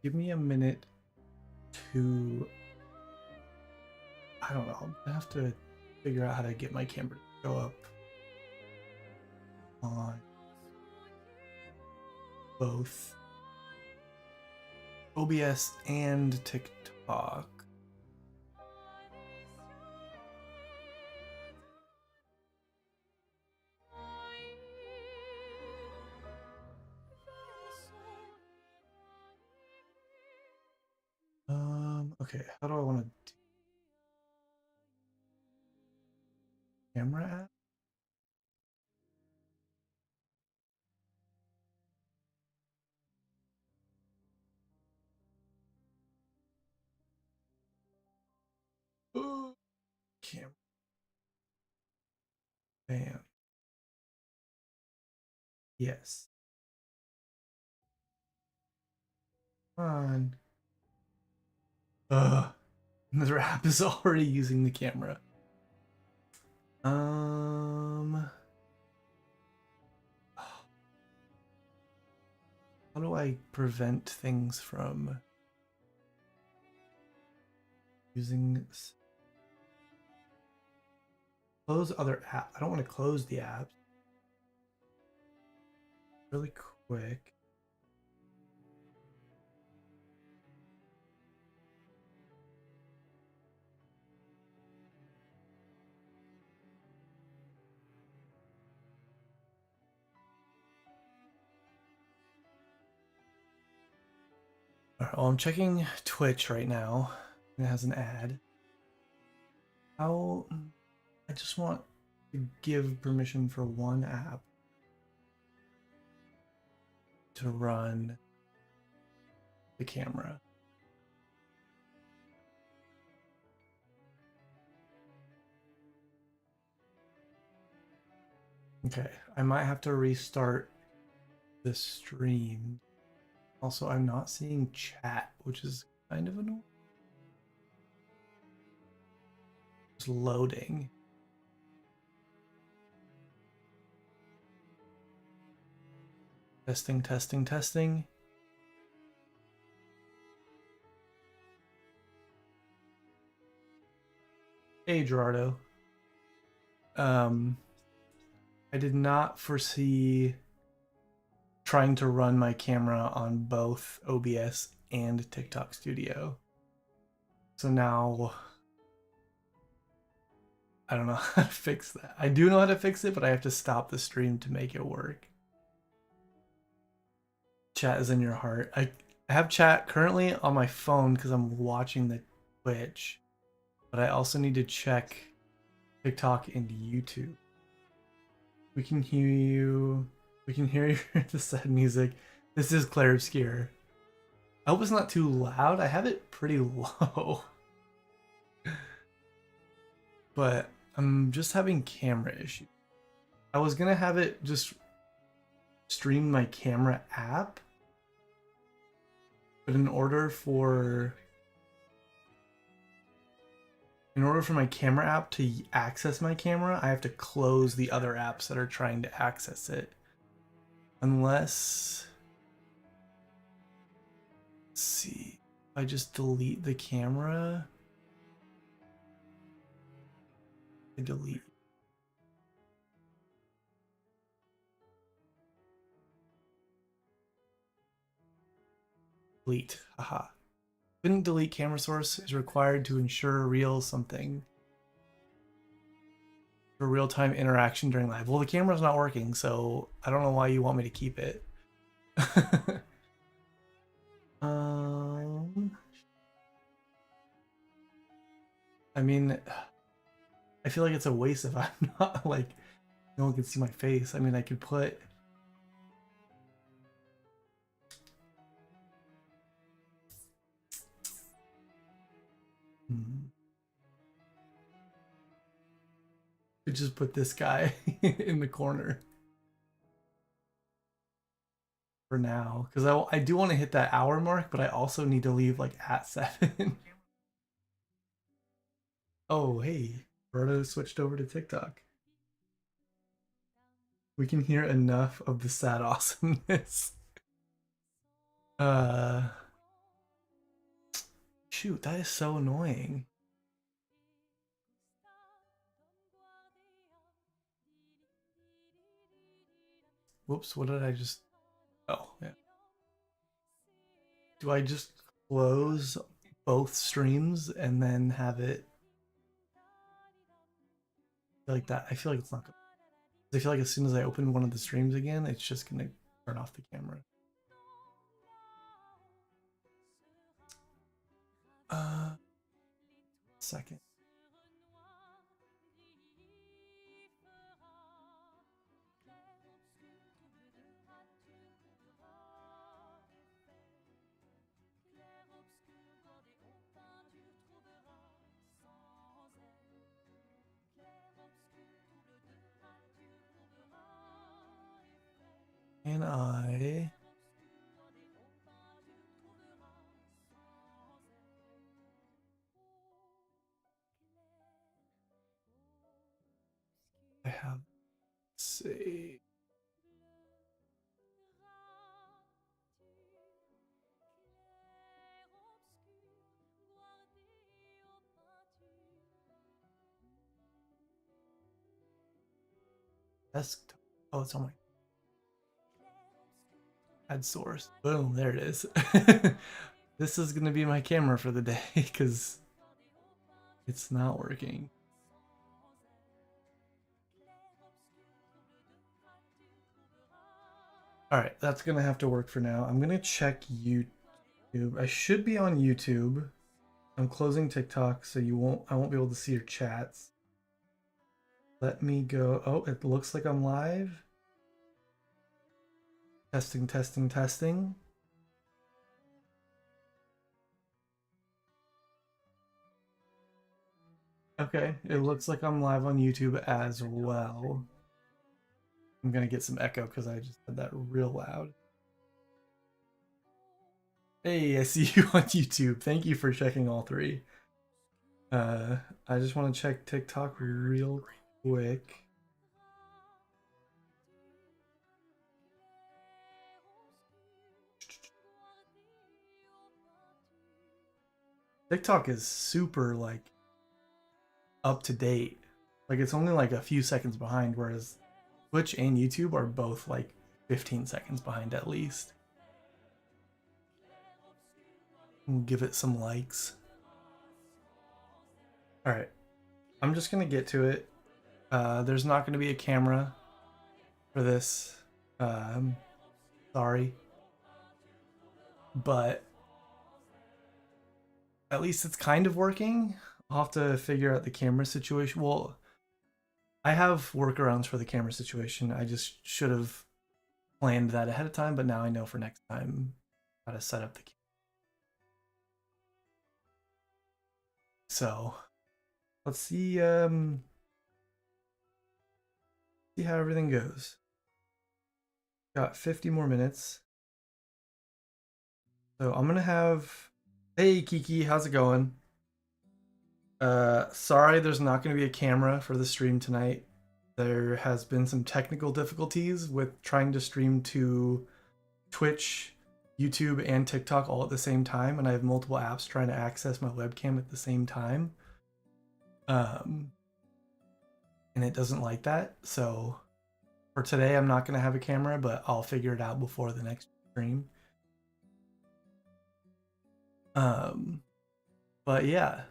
Give me a minute to, I don't know, I have to figure out how to get my camera to go up on both OBS and TikTok. Okay, how do I want to do camera app? Camera. Bam. Yes. Come on. Another app is already using the camera. How do I prevent things from using close other app? I don't want to close the apps. Really quick. All right, well, I'm checking Twitch right now. It has an ad. How? I just want to give permission for one app to run the camera. Okay, I might have to restart the stream. Also, I'm not seeing chat, which is kind of annoying. It's loading. Testing, testing, testing. Hey, Gerardo. I did not foresee trying to run my camera on both OBS and TikTok Studio. So now I don't know how to fix that. I do know how to fix it, but I have to stop the stream to make it work. Chat is in your heart. I have chat currently on my phone because I'm watching the Twitch, but I also need to check TikTok and YouTube. We can hear you. We can hear the sad music. This is Claire Obscure. I hope it's not too loud. I have it pretty low. But I'm just having camera issues. I was gonna have it just stream my camera app, but in order for my camera app to access my camera, I have to close the other apps that are trying to access it. Unless, let's see, if I just delete the camera, I delete. Delete, haha. Couldn't delete camera source is required to ensure real something. For real-time interaction during live. Well, the camera's not working, so I don't know why you want me to keep it. I mean, I feel like it's a waste if I'm not, like, no one can see my face. I mean, I could put... Could just put this guy in the corner. For now, because I do want to hit that hour mark, but I also need to leave like at 7. Oh, hey, Roberto switched over to TikTok. We can hear enough of the sad awesomeness. shoot, that is so annoying. Whoops, what did I just... Oh, yeah. Do I just close both streams and then have it like that? I feel like it's not gonna... I feel like as soon as I open one of the streams again, it's just gonna turn off the camera. Second. Can I... I have... Say... Desktop. Oh, it's on my... Add source. Boom, there it is. This is gonna be my camera for the day because it's not working. All right, that's gonna have to work for now. I'm gonna check YouTube. I should be on YouTube. I'm closing TikTok, so I won't be able to see your chats. Let me go. Oh, it looks like I'm live. Testing, testing, testing. Okay, it looks like I'm live on YouTube as well. I'm gonna get some echo because I just said that real loud. Hey, I see you on YouTube. Thank you for checking all three. I just want to check TikTok real quick. TikTok is super like up to date. Like it's only like a few seconds behind, whereas Twitch and YouTube are both like 15 seconds behind at least. We'll give it some likes. All right, I'm just gonna get to it. There's not gonna be a camera for this. Sorry, but at least it's kind of working. I'll have to figure out the camera situation. Well, I have workarounds for the camera situation. I just should have planned that ahead of time, but now I know for next time how to set up the camera. So let's see see how everything goes. Got 50 more minutes. So I'm gonna have... Hey Kiki, how's it going? Sorry there's not gonna be a camera for the stream tonight. There has been some technical difficulties with trying to stream to Twitch, YouTube, and TikTok all at the same time, and I have multiple apps trying to access my webcam at the same time. And it doesn't like that, so for today I'm not gonna have a camera, but I'll figure it out before the next stream. But yeah,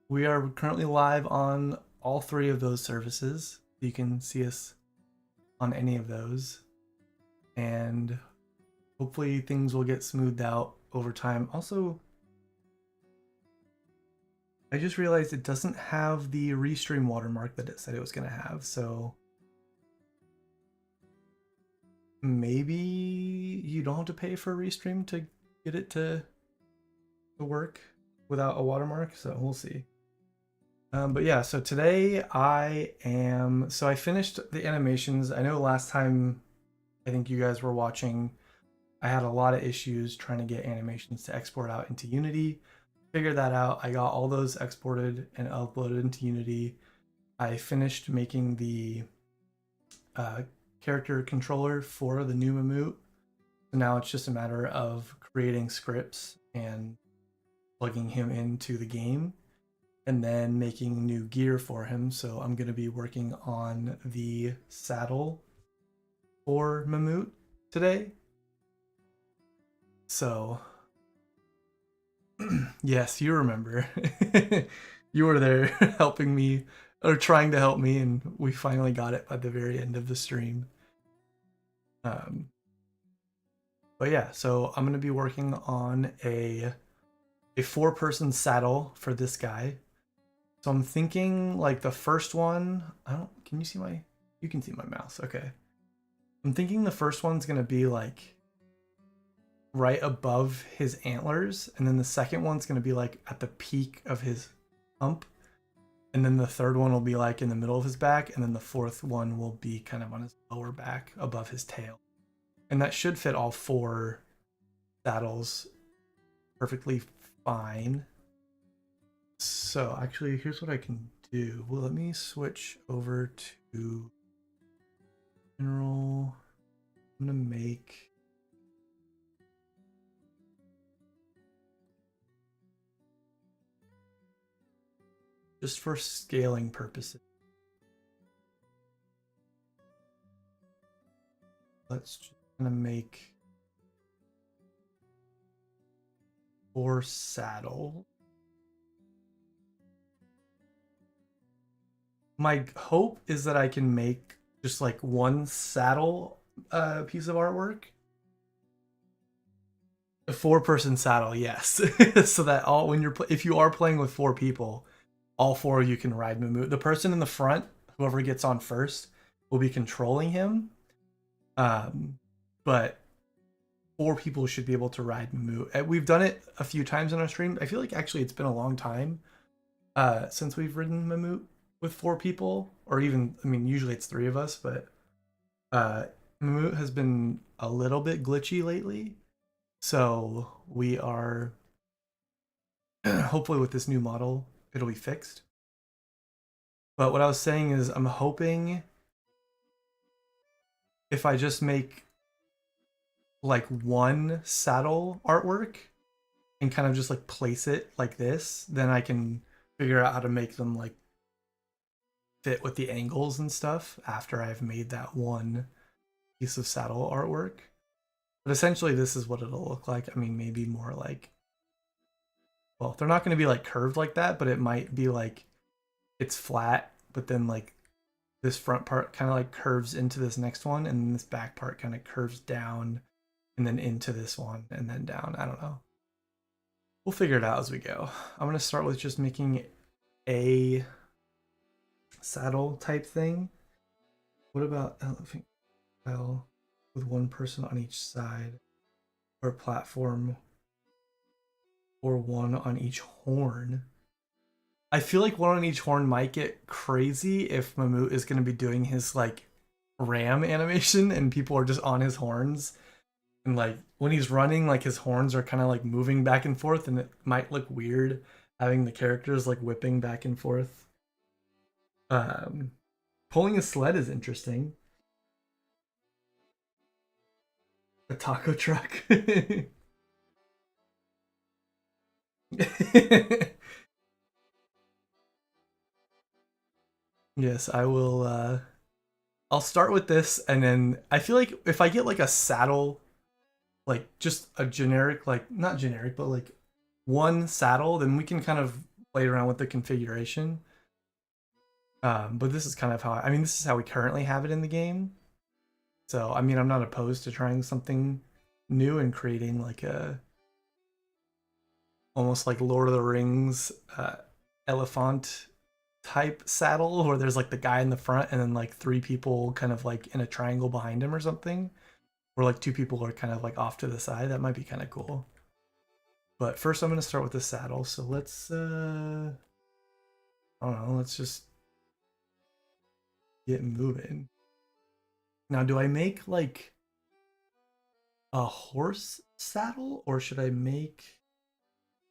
we are currently live on all three of those services. You can see us on any of those, and hopefully things will get smoothed out over time. Also, I just realized it doesn't have the restream watermark that it said it was going to have, so maybe you don't have to pay for a restream to get it to work without a watermark, so we'll see. But yeah, so today I finished the animations. I know last time I think you guys were watching, I had a lot of issues trying to get animations to export out into Unity. Figured that out. I got all those exported and uploaded into Unity. I finished making the character controller for the new Mamut. So now it's just a matter of creating scripts and plugging him into the game and then making new gear for him. So I'm going to be working on the saddle for Mamut today. So, yes, you remember. You were there helping me or trying to help me, and we finally got it by the very end of the stream. Um, but yeah, so I'm going to be working on a 4-person saddle for this guy. So I'm thinking like the first one, I don't, can you see my, you can see my mouse. Okay. I'm thinking the first one's going to be like right above his antlers. And then the second one's going to be like at the peak of his hump. And then the third one will be like in the middle of his back. And then the fourth one will be kind of on his lower back above his tail. And that should fit all 4 saddles perfectly fine. So actually, here's what I can do. Well, let me switch over to general. I'm gonna make just for scaling purposes. Let's just gonna make 4 saddle. My hope is that I can make just like 1 saddle piece of artwork. A 4-person saddle, yes. So that all when you're if you are playing with 4 people, all 4 of you can ride Mamut. The person in the front, whoever gets on first, will be controlling him. But 4 people should be able to ride Mamut. We've done it a few times in our stream. I feel like actually it's been a long time since we've ridden Mamut with 4 people, or even, I mean, usually it's 3 of us, but Mamut has been a little bit glitchy lately. So we are hopefully with this new model, it'll be fixed. But what I was saying is I'm hoping if I just make like 1 saddle artwork and kind of just like place it like this, then I can figure out how to make them like fit with the angles and stuff after I've made that 1 piece of saddle artwork. But essentially this is what it'll look like. I mean, maybe more like, well, they're not going to be like curved like that, but it might be like it's flat, but then like this front part kind of like curves into this next one, and then this back part kind of curves down and then into this one and then down. I don't know. We'll figure it out as we go. I'm going to start with just making a saddle type thing. What about elephant style with 1 person on each side, or platform, or 1 on each horn? I feel like 1 on each horn might get crazy if Mamut is going to be doing his like ram animation and people are just on his horns, and like when he's running, like his horns are kind of like moving back and forth, and it might look weird having the characters like whipping back and forth. um Pulling a sled is interesting. A taco truck. Yes, I will I'll start with this, and then I feel like if I get like a saddle, like just a generic, like not generic, but like 1 saddle, then we can kind of play around with the configuration. But this is kind of how I mean, this is how we currently have it in the game. So I mean, I'm not opposed to trying something new and creating like a almost like Lord of the Rings elephant type saddle, where there's like the guy in the front and then like 3 people kind of like in a triangle behind him or something, or like 2 people are kind of like off to the side. That might be kind of cool. But first I'm going to start with the saddle. So let's I don't know, let's just get moving. Now, do I make like a horse saddle, or should I make,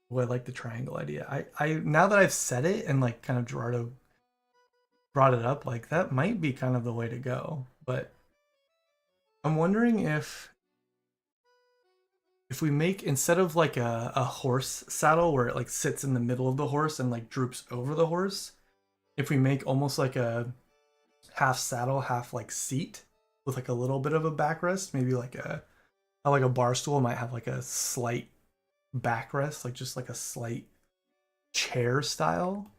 oh, I like the triangle idea. I now that I've said it and like kind of Gerardo brought it up, like that might be kind of the way to go. But I'm wondering if if we make, instead of like a horse saddle where it like sits in the middle of the horse and like droops over the horse, if we make almost like a half saddle, half like seat with like a little bit of a backrest, maybe like a how like a bar stool might have like a slight backrest, like just like a slight chair style.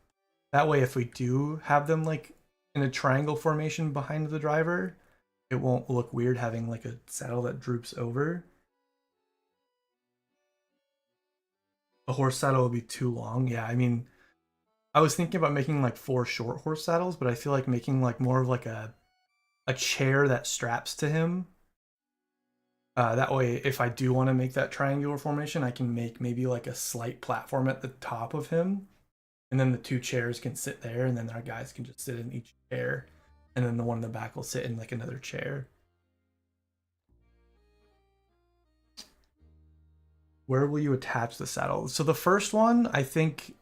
That way, if we do have them like in a triangle formation behind the driver, it won't look weird having like a saddle that droops over. A horse saddle would be too long. Yeah, I mean, I was thinking about making like 4 short horse saddles, but I feel like making like more of like a chair that straps to him. That way, if I do want to make that triangular formation, I can make maybe like a slight platform at the top of him, and then the 2 chairs can sit there, and then our guys can just sit in each chair, and then the one in the back will sit in like another chair. Where will you attach the saddle? So the first one, I think,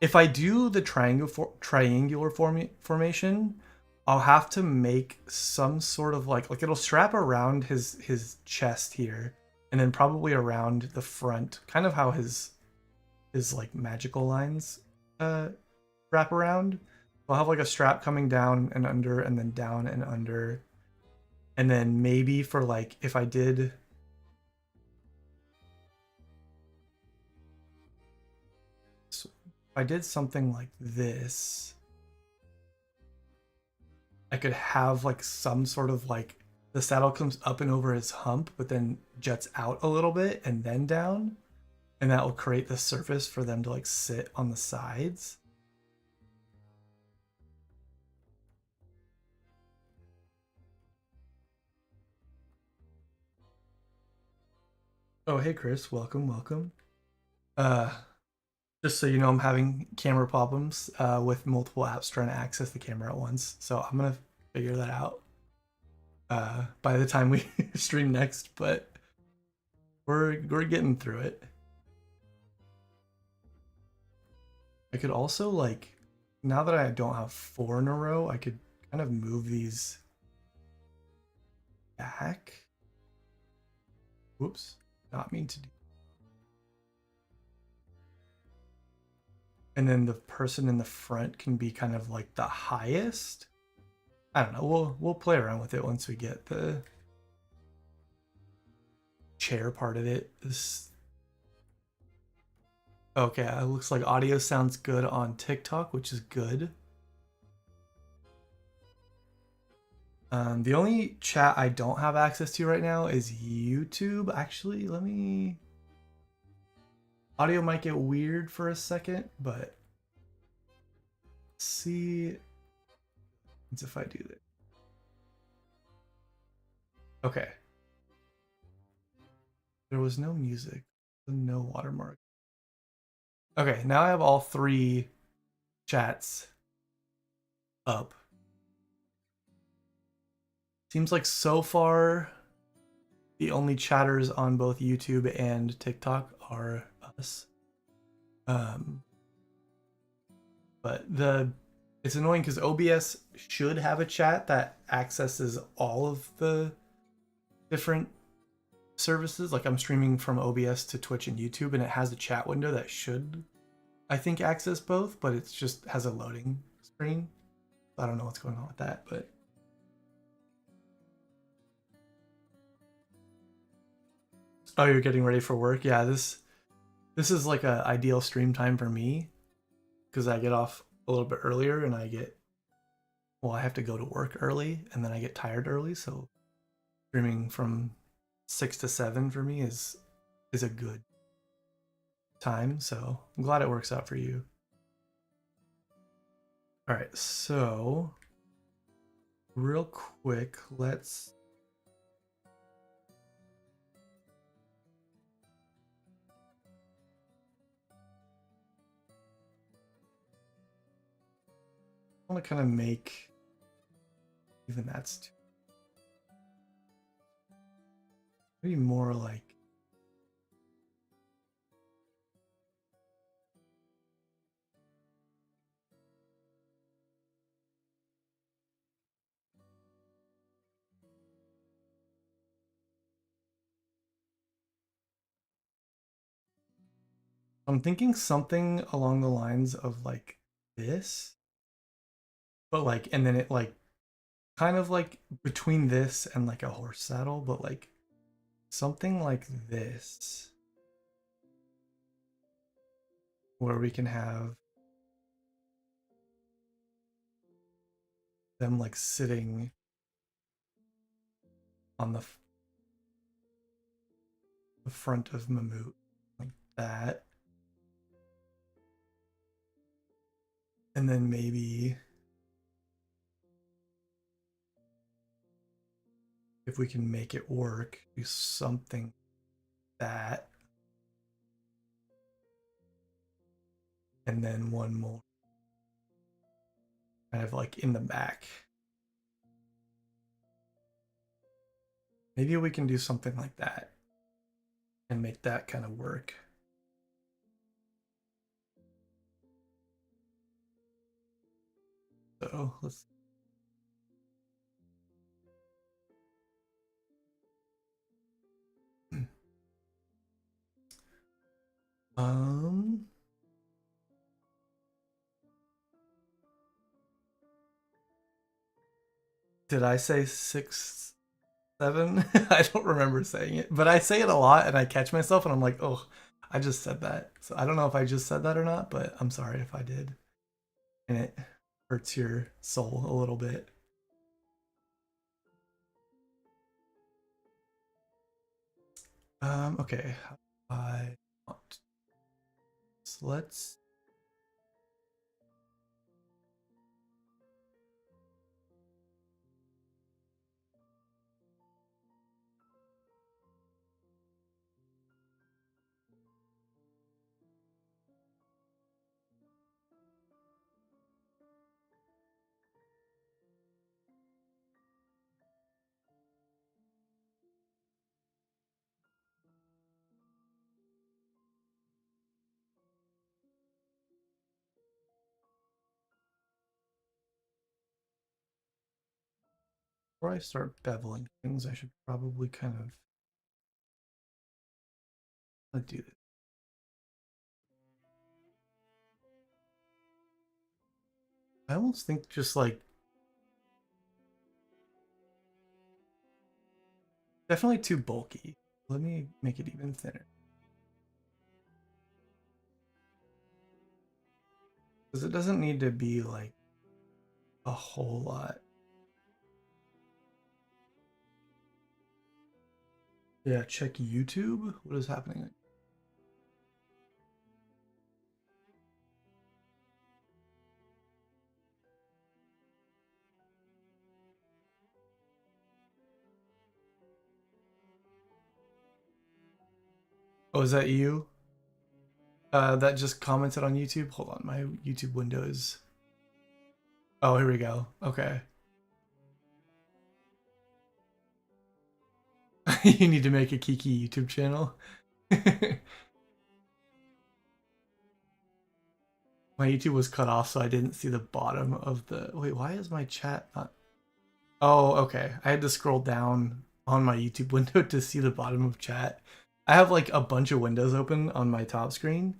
if I do the triangular formation, I'll have to make some sort of like it'll strap around his chest here, and then probably around the front, kind of how his like magical lines uh wrap around. I'll have like a strap coming down and under, and then down and under, and then maybe for like if I did something like this, I could have like some sort of like the saddle comes up and over his hump, but then jets out a little bit and then down, and that will create the surface for them to like sit on the sides. Oh, hey Chris, welcome, welcome. Uh, just so you know, I'm having camera problems with multiple apps trying to access the camera at once, so I'm gonna figure that out by the time we stream next. But we're getting through it. I could also like, now that I don't have 4 in a row, I could kind of move these back. Whoops, not mean to do. And then the person in the front can be kind of like the highest. I don't know. We'll play around with it once we get the chair part of it. This okay. It looks like audio sounds good on TikTok, which is good. The only chat I don't have access to right now is YouTube. Actually, let me. Audio might get weird for a second, but let's see if I do this. Okay. There was no music, no watermark. Okay, now I have all 3 chats up. Seems like so far the only chatters on both YouTube and TikTok are us. Um, but it's annoying because OBS should have a chat that accesses all of the different services. Like I'm streaming from OBS to Twitch and YouTube, and it has a chat window that should, I think, access both, but it just has a loading screen. I don't know what's going on with that, but oh, you're getting ready for work? Yeah, this is like a ideal stream time for me because I get off a little bit earlier and I have to go to work early and then I get tired early, so streaming from 6 to 7 for me is a good time, so I'm glad it works out for you. All right, so real quick, let's I want to kind of make even that's too, maybe more like I'm thinking something along the lines of like this, but like, and then it like kind of like between this and like a horse saddle, but like something like this, where we can have them like sitting on the front of Mamut, like that. And then maybe if we can make it work, do something like that. And then one more kind of like in the back. Maybe we can do something like that and make that kind of work. So let's um did I say 6, 7? I don't remember saying it, but I say it a lot and I catch myself and I'm like, oh, I just said that. So I don't know if I just said that or not, but I'm sorry if I did. And it hurts your soul a little bit. Okay. I want. So let's. Before I start beveling things, I should probably kind of do this. I almost think just like definitely too bulky. Let me make it even thinner. Because it doesn't need to be like a whole lot. Yeah, check YouTube. What is happening? Oh, is that you? That just commented on YouTube? Hold on, my YouTube window is. Oh, here we go. Okay. You need to make a Kiki YouTube channel. My YouTube was cut off, so I didn't see the bottom of the. Wait, why is my chat not? Oh, okay. I had to scroll down on my YouTube window to see the bottom of chat. I have like a bunch of windows open on my top screen,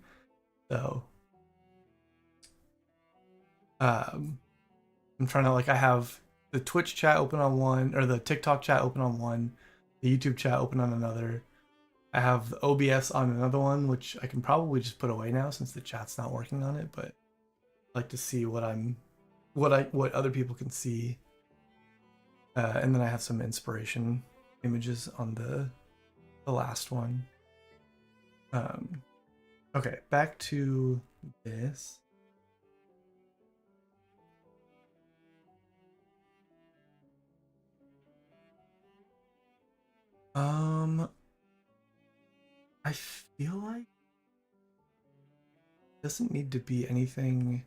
so um, I'm trying to like I have the Twitch chat open on one, or the TikTok chat open on one, the YouTube chat open on another. I have the OBS on another one, which I can probably just put away now since the chat's not working on it. But I like to see what other people can see, and then I have some inspiration images on the last one. Um, okay, back to this. Um, I feel like it doesn't need to be anything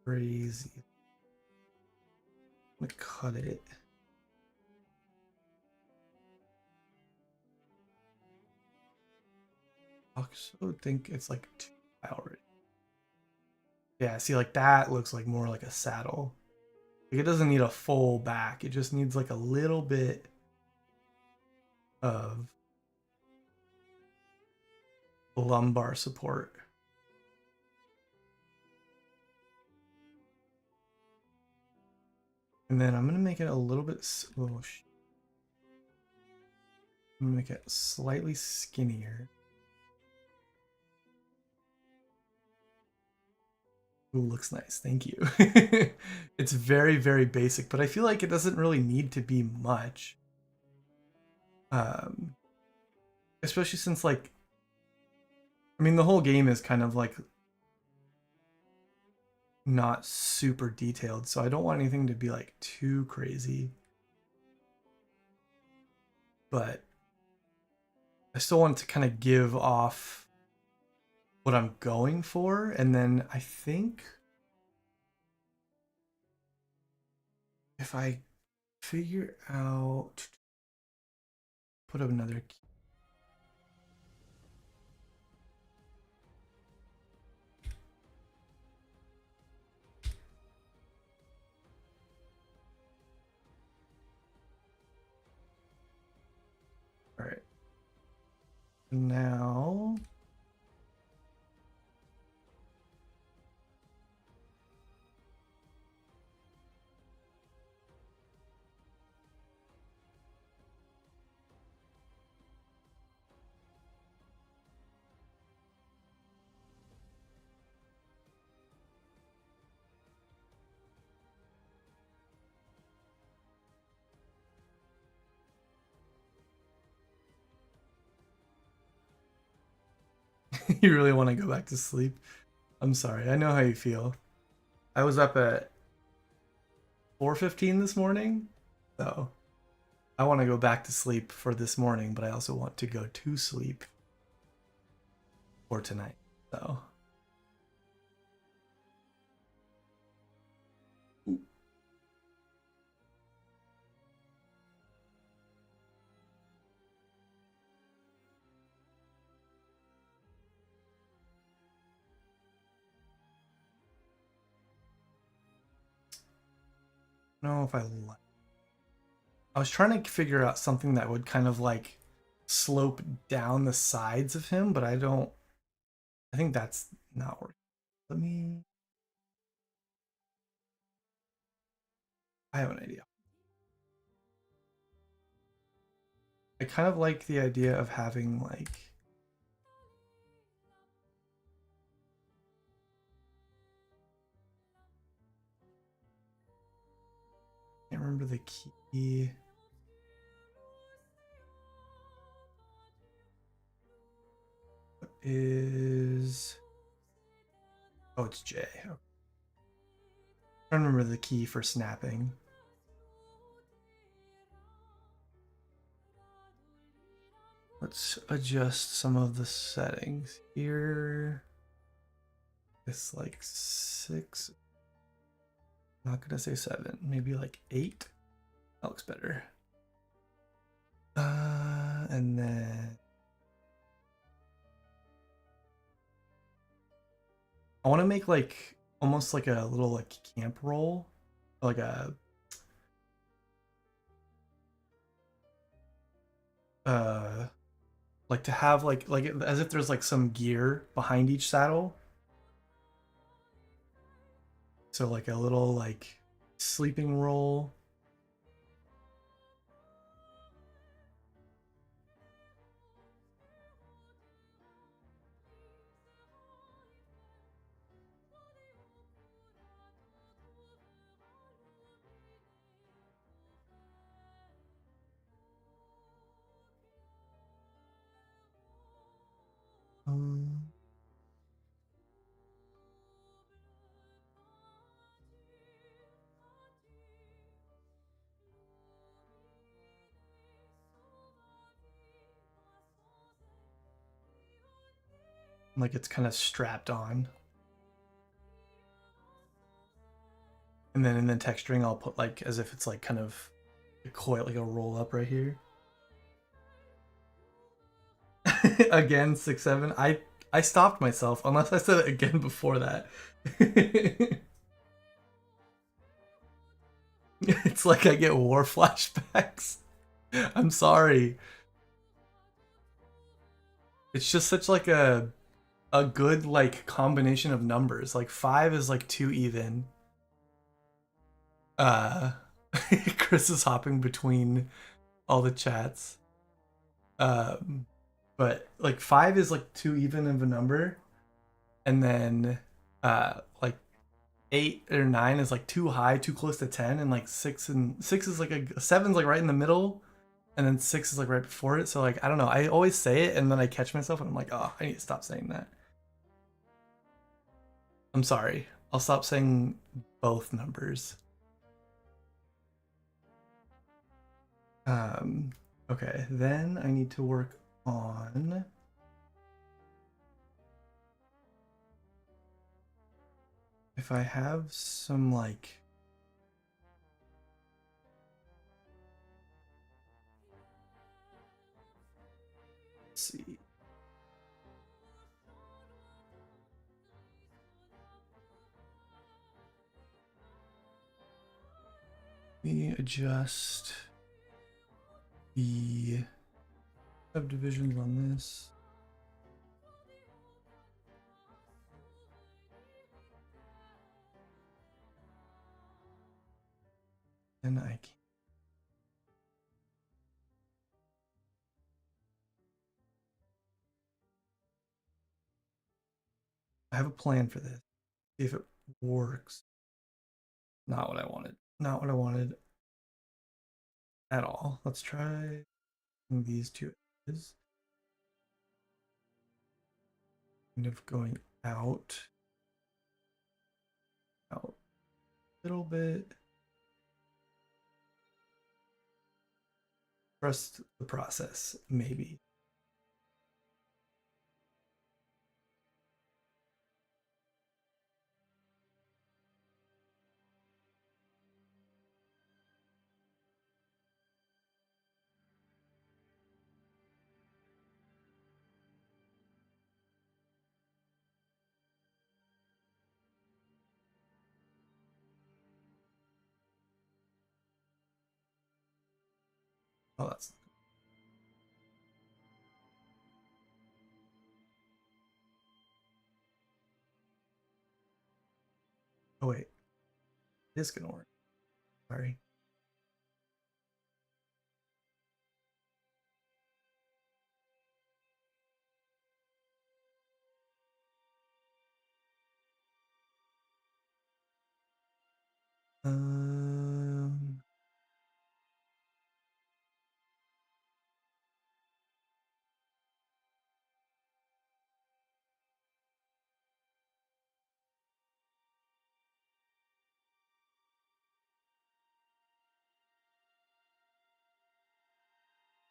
crazy. I'm gonna cut it. I also think it's like 2 hours. Yeah, see, like that looks like more like a saddle. Like it doesn't need a full back. It just needs like a little bit of lumbar support. And then I'm gonna make it a little bit, I'm gonna make it slightly skinnier. Ooh, looks nice, thank you. It's very, very basic, but I feel like it doesn't really need to be much. Um, Especially since like, I mean, the whole game is kind of like not super detailed, so I don't want anything to be like too crazy. But I still want to kind of give off what I'm going for, and then I think if I figure out, put up another key. All right. Now, you really want to go back to sleep? I'm sorry. I know how you feel. I was up at 4:15 this morning, so I want to go back to sleep for this morning, but I also want to go to sleep for tonight. So, I don't know if I like. I was trying to figure out something that would kind of like slope down the sides of him, but I don't. I think that's not working. Let me. I have an idea. I kind of like the idea of having like. I can't remember the key. What is. Oh, it's J. Okay. I don't remember the key for snapping. Let's adjust some of the settings here. It's like 6. I'm not gonna say 7. Maybe like 8. That looks better. And then I want to make like almost like a little like camp roll, like a uh like to have like as if there's like some gear behind each saddle. So like a little like sleeping roll. Um, like it's kind of strapped on. And then in the texturing I'll put like as if it's like kind of a coil, like a roll up right here. Again, 6-7. I stopped myself unless I said it again before that. It's like I get war flashbacks. I'm sorry. It's just such like a good like combination of numbers. Like 5 is like 2 even. Uh Chris is hopping between all the chats. Um but like 5 is like 2 even of a number, and then like 8 or 9 is like too high, too close to 10, and like 6 is like a 7's like right in the middle, and then 6 is like right before it. So like I don't know. I always say it and then I catch myself and I'm like, oh, I need to stop saying that. I'm sorry. I'll stop saying both numbers. Um, okay, then I need to work on if I have some like let's see. We adjust the subdivisions on this. And I can I have a plan for this. See if it works. Not what I wanted. Not what I wanted at all. Let's try these two edges. Kind of going out a little bit. Trust the process, maybe. Oh, that's oh wait, it is gonna work. Sorry. Um,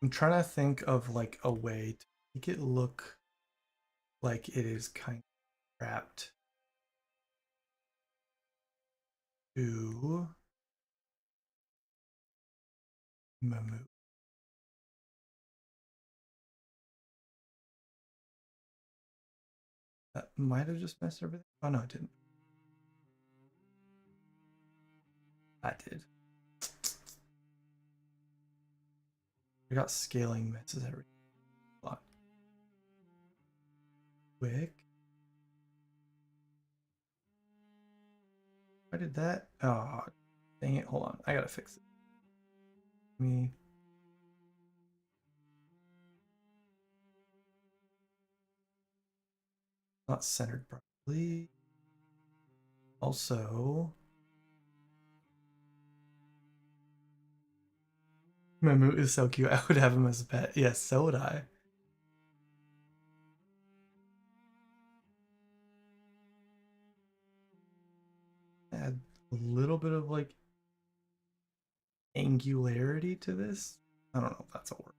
I'm trying to think of like a way to make it look like it is kind of wrapped to Mamut. That might have just messed everything. Oh no, it didn't. That did. I got scaling misses every lot. Quick. Why did that? Oh, dang it. Hold on. I gotta fix it. Me. Not centered properly. Also, Mamut is so cute. I would have him as a pet. Yes, so would I. Add a little bit of like angularity to this. I don't know if that's a word.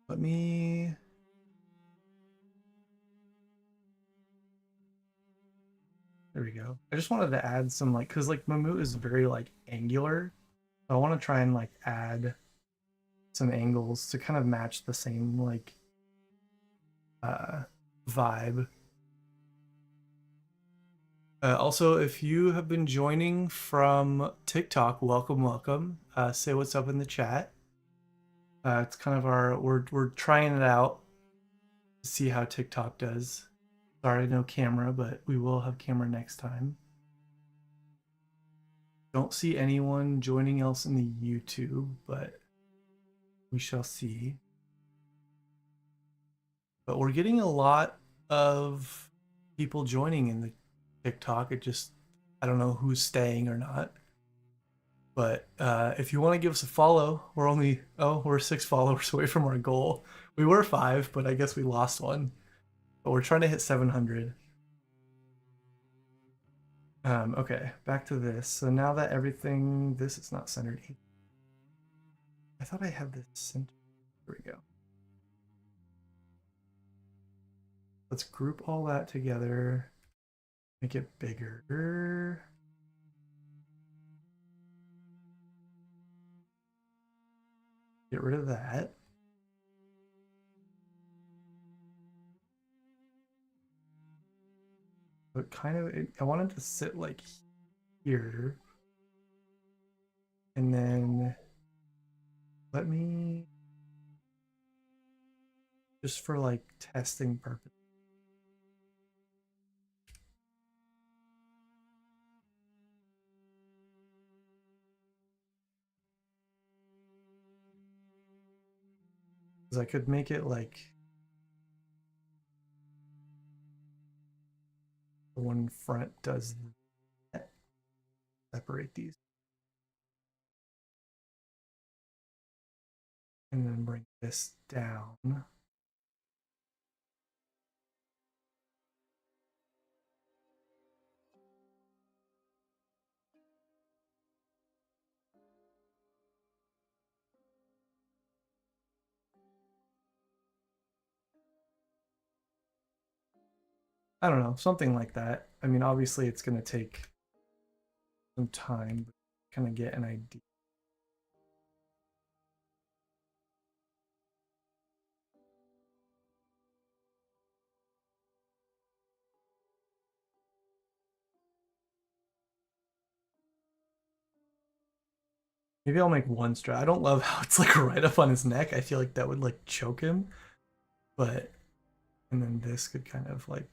Let me. There we go. I just wanted to add some like, cause like Mamut is very like angular. So I want to try and like add some angles to kind of match the same like uh vibe. Also, if you have been joining from TikTok, welcome, welcome. Say what's up in the chat. It's kind of our we're trying it out to see how TikTok does. Sorry, no camera, but we will have camera next time. Don't see anyone joining else in the YouTube, but we shall see. But we're getting a lot of people joining in the TikTok. I don't know who's staying or not. But if you want to give us a follow, we're 6 followers away from our goal. We were 5, but I guess we lost one. But we're trying to hit 700. Okay, back to this. So now that this is not centered. I thought I had this centered. Here we go. Let's group all that together. Make it bigger. Get rid of that. But I wanted to sit like here. And then let me, just for like testing purposes. Because I could make it like the one front does that. Separate these. And then bring this down. I don't know, something like that. I mean, obviously it's going to take some time, but kind of get an idea. Maybe I'll make one strap. I don't love how it's like right up on his neck. I feel like that would like choke him. But, and then this could kind of like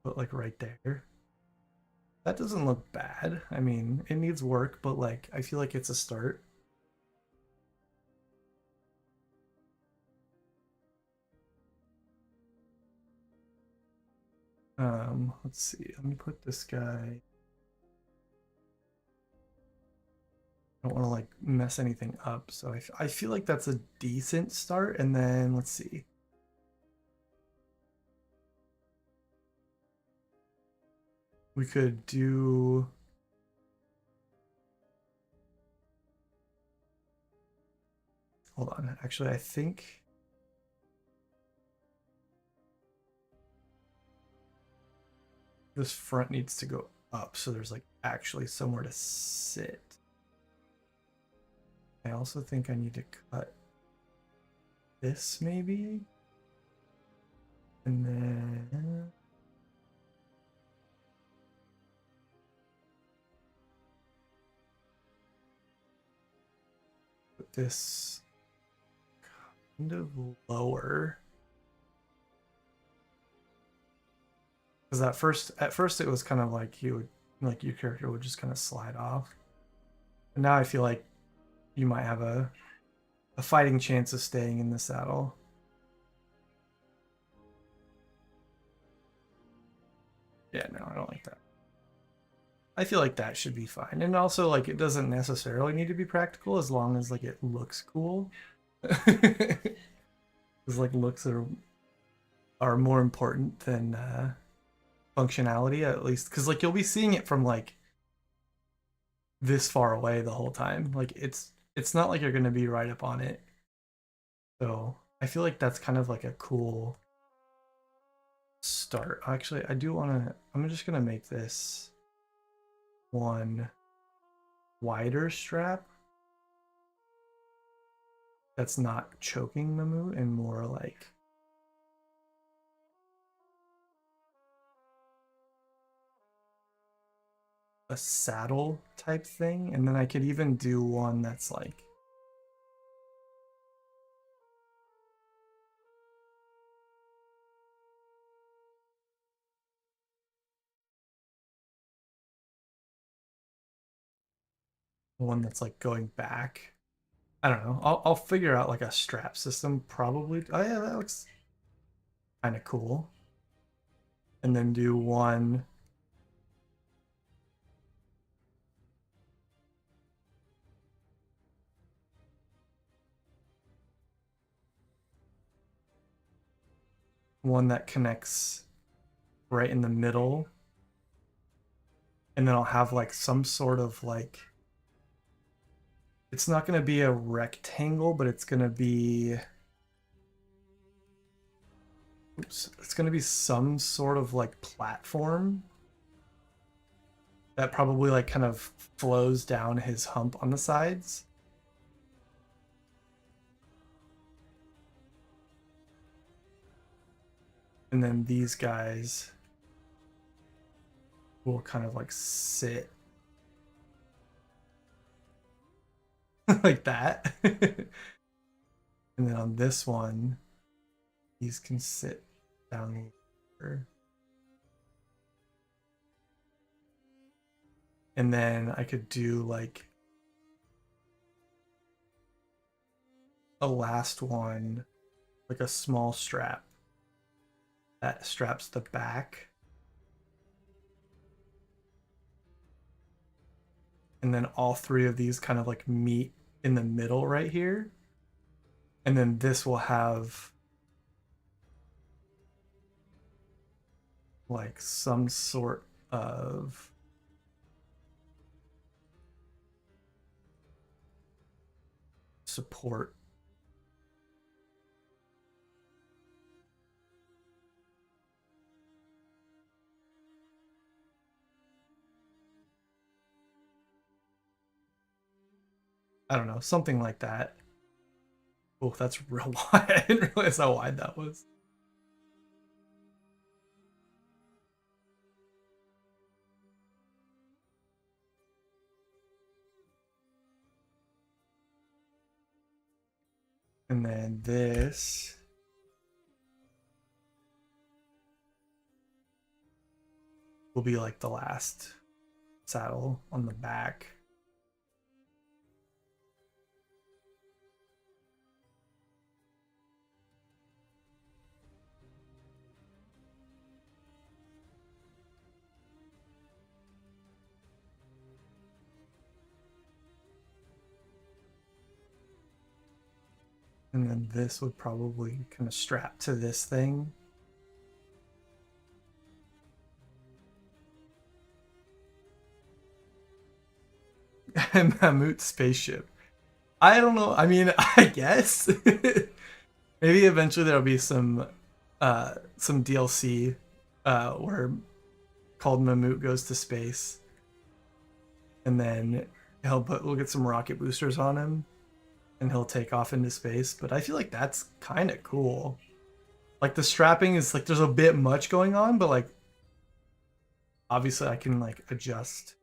put like right there. That doesn't look bad. I mean, it needs work, but like I feel like it's a start. Let's see. Let me put this guy. I don't want to like mess anything up, so I feel like that's a decent start. And then let's see. We could do. Hold on. Actually, I think this front needs to go up so there's like actually somewhere to sit. I also think I need to cut this maybe. And then put this kind of lower. Because at first it was kind of like your character would just kind of slide off. And now I feel like you might have a fighting chance of staying in the saddle. Yeah, no, I don't like that. I feel like that should be fine. And also like it doesn't necessarily need to be practical as long as like it looks cool. Because like looks are more important than functionality, at least because like you'll be seeing it from like this far away the whole time. Like it's not like you're gonna be right up on it. So I feel like that's kind of like a cool start. Actually, I'm just gonna make this one wider strap that's not choking Mamut and more like a saddle type thing, and then I could even do one that's like going back. I don't know. I'll figure out like a strap system probably. Oh yeah, that looks kind of cool. And then do one that connects right in the middle, and then I'll have like some sort of like, it's not going to be a rectangle, but it's going to be, oops, it's going to be some sort of like platform that probably like kind of flows down his hump on the sides. And then these guys will kind of like sit like that. And then on this one, these can sit down here. And then I could do like a last one, like a small strap that straps the back. And then all three of these kind of like meet in the middle right here. And then this will have like some sort of support. I don't know, something like that. Oh, that's real wide. I didn't realize how wide that was. And then this will be like the last saddle on the back. And then this would probably kind of strap to this thing. And Mamut spaceship. I don't know. I mean, I guess maybe eventually there'll be some DLC where called Mamut goes to space, and then we'll get some rocket boosters on him, and he'll take off into space. But I feel like that's kind of cool. Like the strapping is like there's a bit much going on, but like obviously I can like adjust.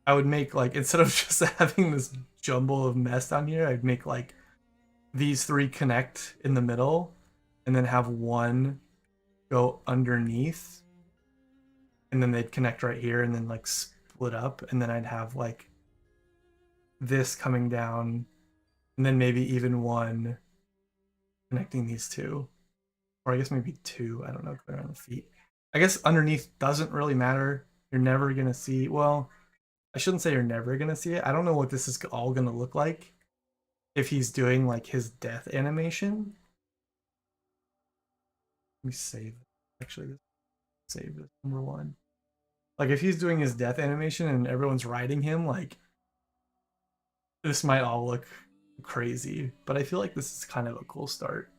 I would make like instead of just having this jumble of mess down here, I'd make like these three connect in the middle, and then have one go underneath, and then they'd connect right here, and then like split up, and then I'd have like this coming down, and then maybe even one connecting these two, or I guess maybe two. I don't know, clear on the feet. I guess underneath doesn't really matter. You're never gonna see. Well, I shouldn't say you're never gonna see it. I don't know what this is all gonna look like if he's doing like his death animation. Let me save. Actually, save this number one. Like if he's doing his death animation and everyone's riding him, like this might all look crazy. But I feel like this is kind of a cool start.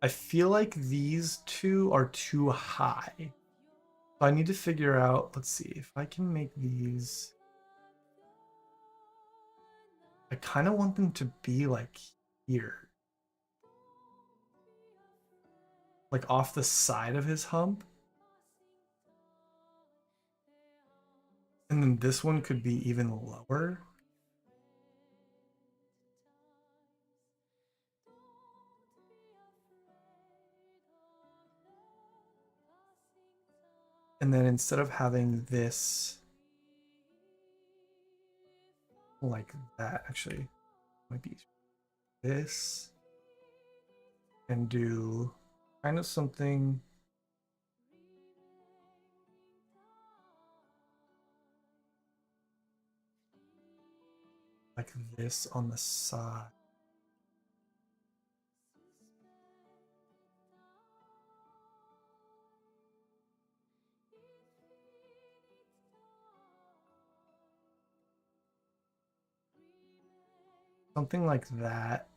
I feel like these two are too high. So I need to figure out, let's see, if I can make these. I kind of want them to be like here. Like off the side of his hump. And then this one could be even lower. And then instead of having this like that, actually, might be this and do kind of something like this on the side. Something like that.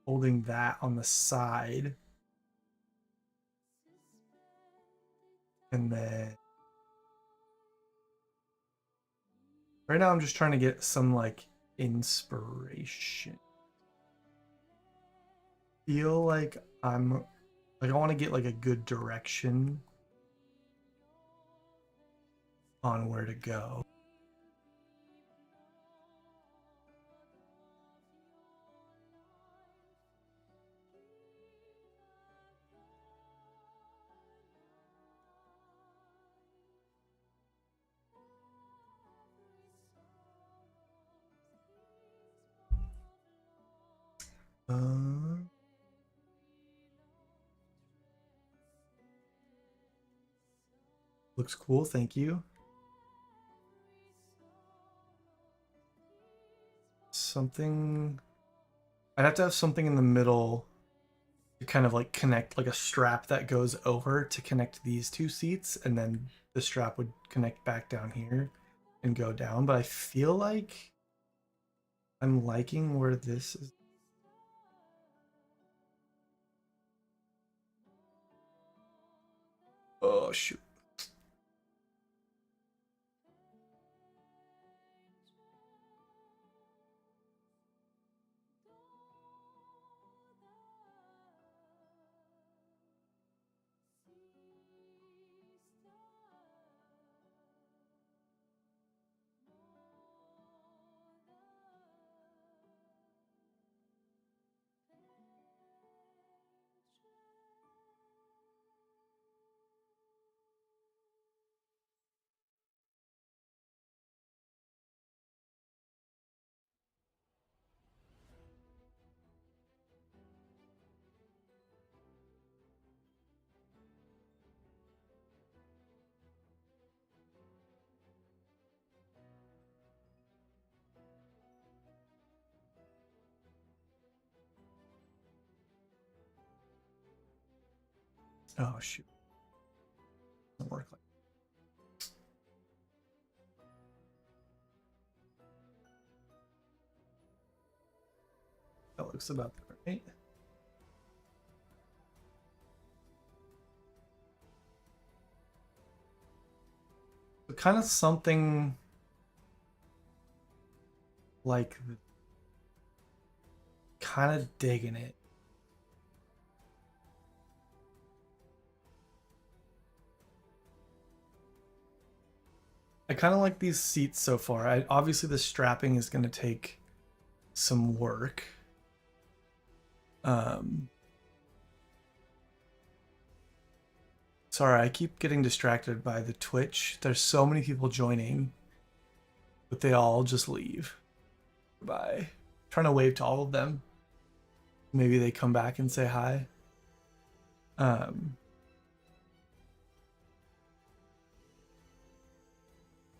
Holding that on the side. And then right now I'm just trying to get some like inspiration. Feel like I'm like I want to get like a good direction on where to go. Uh, looks cool, thank you. Something I'd have to have something in the middle to kind of like connect like a strap that goes over to connect these two seats, and then the strap would connect back down here and go down. But I feel like I'm liking where this is. Oh shoot. Oh shoot. Doesn't work like that. Looks about right. So kind of something like kind of digging it. I kind of like these seats so far. Obviously the strapping is going to take some work. Sorry, I keep getting distracted by the Twitch. There's so many people joining, but they all just leave. Bye. Trying to wave to all of them. Maybe they come back and say hi. Um,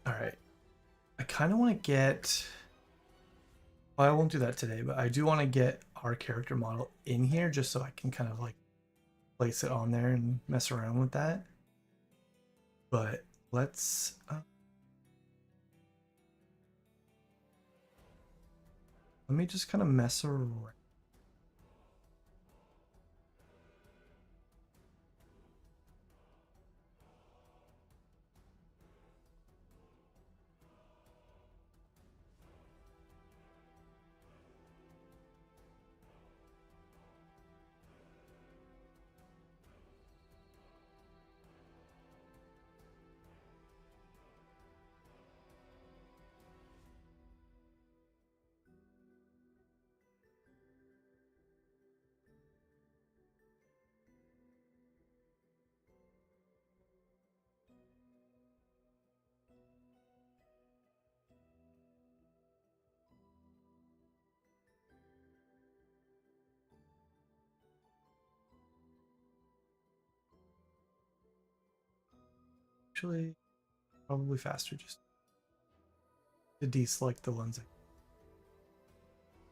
all right. I kind of want to get. Well, I won't do that today, but I do want to get our character model in here just so I can kind of like place it on there and mess around with that. But let's. Let me just kind of mess around. actually probably faster just to deselect the ones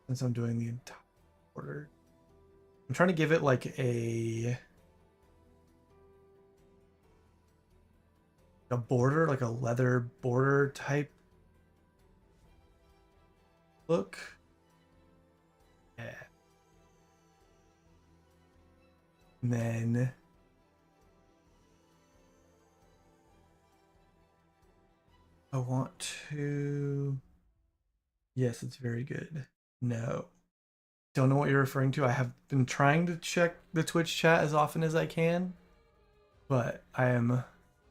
since I'm doing the entire order. I'm trying to give it like a border, like a leather border type look. Yeah. And then I want to. Yes, it's very good. No. Don't know what you're referring to. I have been trying to check the Twitch chat as often as I can, but I'm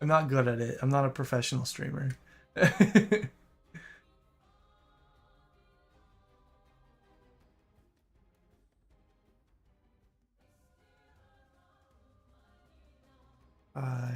not good at it. I'm not a professional streamer. uh,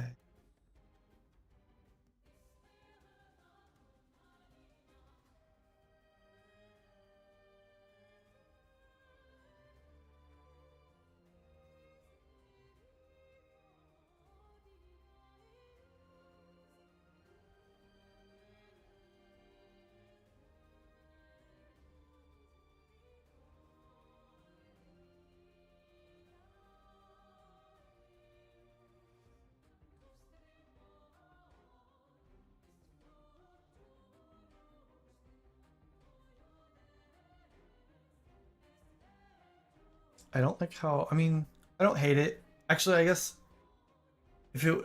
I don't like how. I mean, I don't hate it. Actually, I guess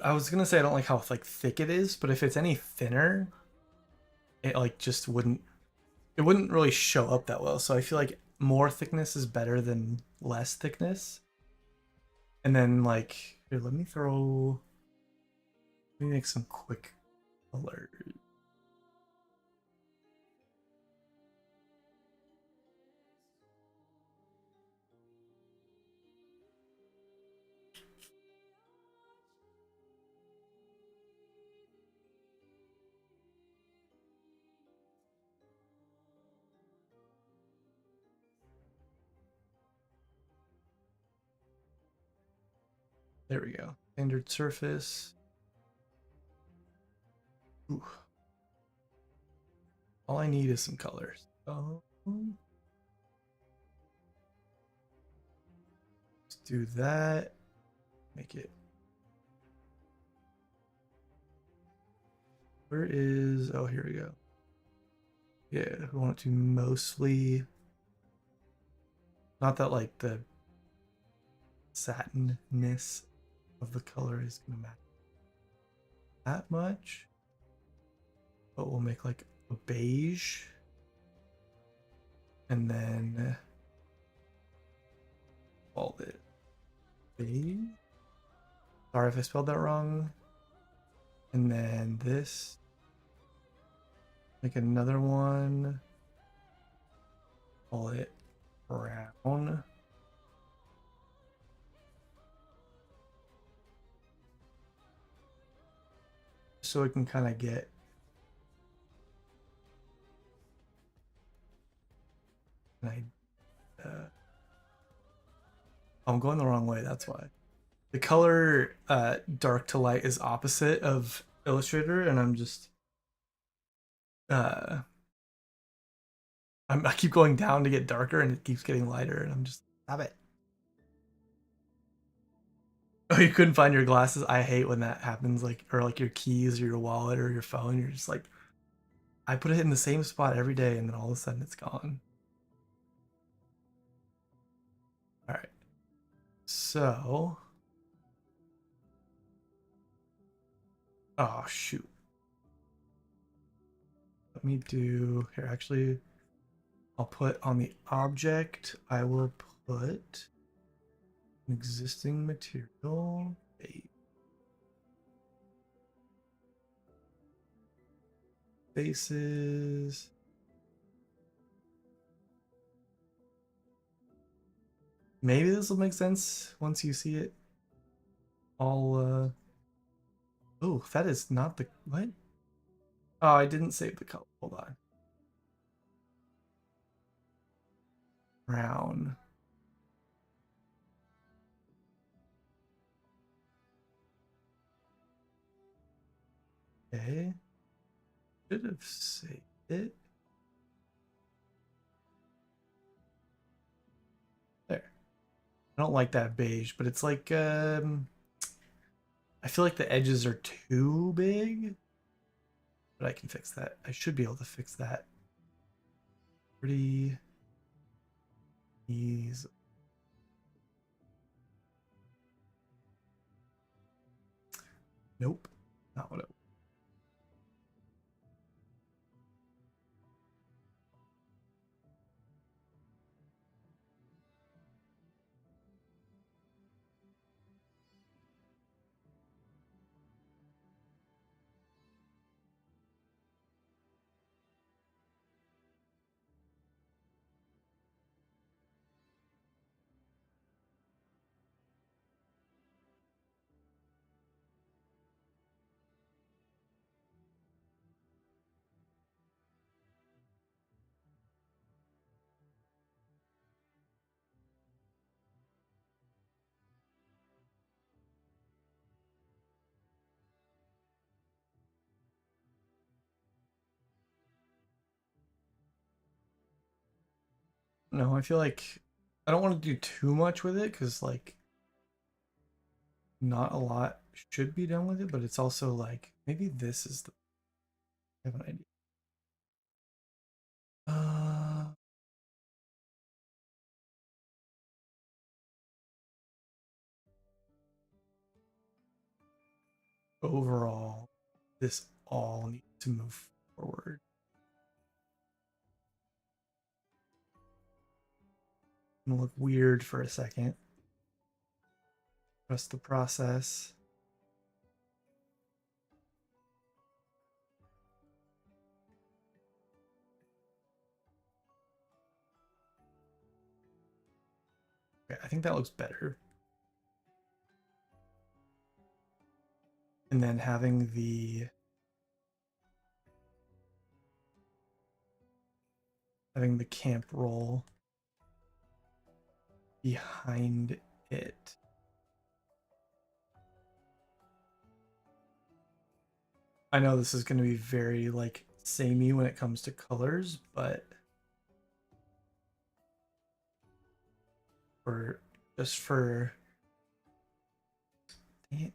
I was gonna say I don't like how like thick it is, but if it's any thinner, it like just wouldn't. It wouldn't really show up that well. So I feel like more thickness is better than less thickness. And then like here, let me make some quick colors. There we go. Standard surface. Ooh. All I need is some colors. Oh, let's do that. Make it. Where is? Oh, here we go. Yeah, we want it to mostly. Not that like the satinness of the color is gonna matter that much, but we'll make like a beige, and then call it beige. Sorry if I spelled that wrong. And then this, make another one, call it brown. So we can kind of get an idea. I'm going the wrong way, that's why. The color dark to light is opposite of Illustrator, and I'm just uh I keep going down to get darker and it keeps getting lighter, and I'm just stop it. Oh, you couldn't find your glasses? I hate when that happens, like, or like your keys or your wallet or your phone. You're just like, I put it in the same spot every day, and then all of a sudden it's gone. All right. So, oh shoot. Let me do here. Actually, I'll put on the object. I will put an existing material. Faces. Maybe this will make sense once you see it. All. Oh, that is not the what? Oh, I didn't save the color. Hold on. Brown. Okay. Should have saved it. There. I don't like that beige, but it's like I feel like the edges are too big, but I can fix that. I should be able to fix that pretty easy. Nope, not what it. No, I feel like I don't want to do too much with it because like not a lot should be done with it, but it's also like maybe this is the. I have an idea. Uh, Overall, this all needs to move forward. It's gonna look weird for a second. Trust the process. Okay, I think that looks better. And then having the camp roll behind it. I know this is going to be very like samey when it comes to colors, but for just for dang it,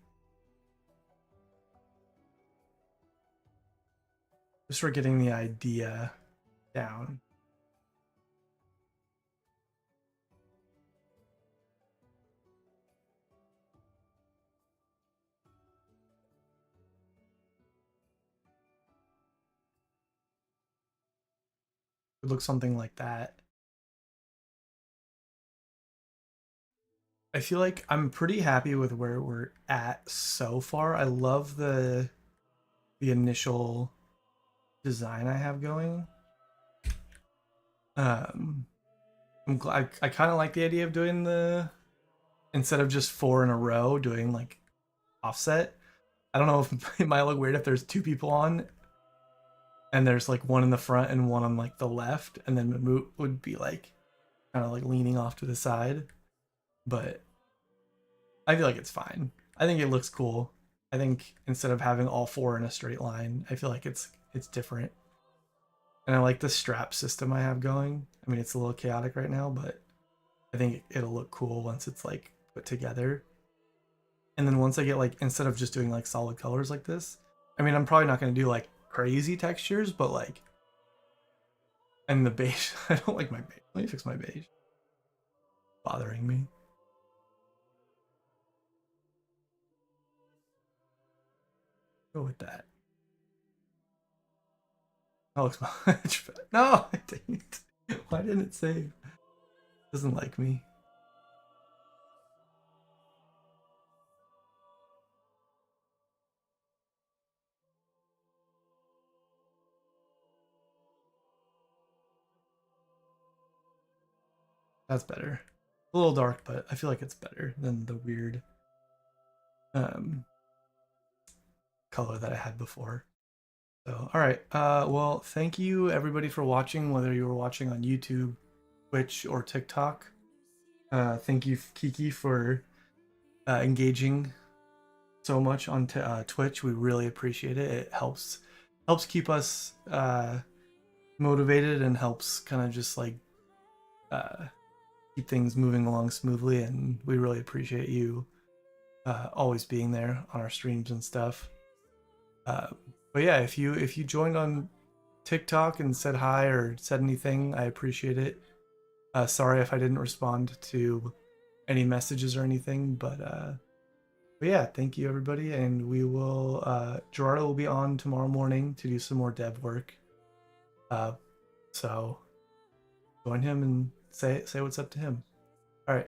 just for getting the idea down. It looks something like that. I feel like I'm pretty happy with where we're at so far. I love the initial design I have going. Um, I'm glad I kind of like the idea of doing the instead of just four in a row, doing like offset. I don't know if it might look weird if there's two people on and there's like one in the front and one on like the left, and then Mamut would be like kind of like leaning off to the side. But I feel like it's fine. I think it looks cool. I think instead of having all four in a straight line, I feel like it's different. And I like the strap system I have going. I mean, it's a little chaotic right now, but I think it'll look cool once it's like put together. And then once I get like instead of just doing like solid colors like this, I mean, I'm probably not going to do like crazy textures, but like and the beige, I don't like my beige. Let me fix my beige. Bothering me. Go with that. That looks much better. No, dang it. Why didn't it save? It doesn't like me. That's better. A little dark, but I feel like it's better than the weird um, color that I had before. So, all right. Well, thank you everybody for watching, whether you were watching on YouTube, Twitch, or TikTok. Thank you, Kiki, for engaging so much on Twitch. We really appreciate it. It helps keep us motivated and helps kind of just like uh, keep things moving along smoothly. And we really appreciate you always being there on our streams and stuff. Uh, but yeah, if you joined on TikTok and said hi or said anything, I appreciate it. Sorry if I didn't respond to any messages or anything, but yeah, thank you everybody, and we will. Gerardo will be on tomorrow morning to do some more dev work. So join him and say what's up to him.